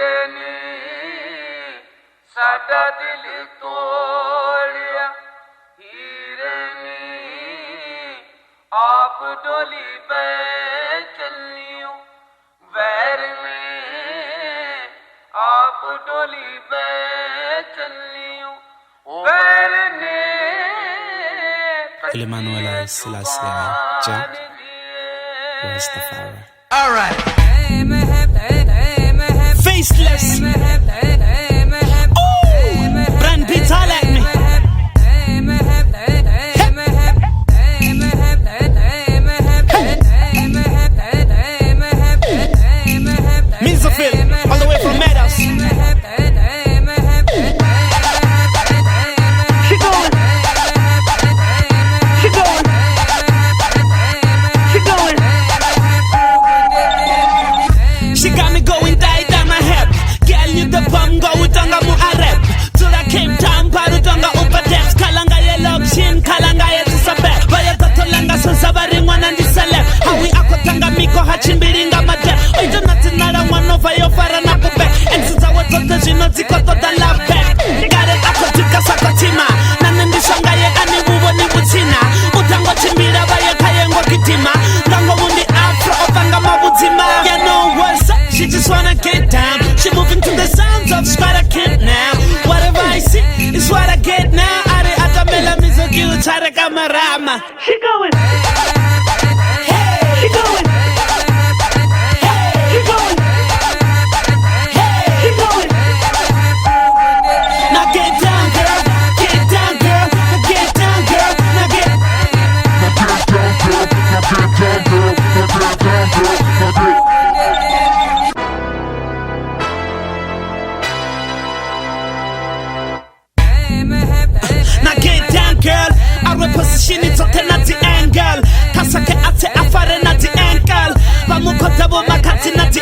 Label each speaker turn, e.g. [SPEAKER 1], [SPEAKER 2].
[SPEAKER 1] Hireni sada dil todiya Hireni aap doli pe chaliyo Vair ne aap doli pe chaliyo Vair ne
[SPEAKER 2] Manuela Selassie Jack Rastafari.
[SPEAKER 3] Alright.
[SPEAKER 2] Faceless. Ooh, brand beats all at me. Mizo phyll, all the way from Meadows. She got me going die down my hip. Girl, you the bum go utanga mu arep. Tura came down paru tonga upadex. Kalanga ye lokshin, kalanga ye tisabe. Baya tatolanga so sabari mwana ndisale. Hawi akotanga miko hachimbiringa mate. Oido natinara mwano vayo fara na kupe. Ensiza watote jino ziko tota lape. Gare akotika sakotima. Nanendishanga ye ani wubo ni butina. Utango chimbira baya kayengo kitima. Ngango mundi afro opanga mabutima. You know what's up, she just wanna get down. She moving to the sounds of Squatter Kid now. Whatever I see is what I get now. Are atamela Muzika chare kamarama. She going. Hey, she going. Hey, she going. Hey, she going. Now get down, girl. Get down, girl. Now get down, girl. Now get. Now get down, girl. I reposition it at the angle. Kasake ate afare na the ankle. Bamukota bo makati na the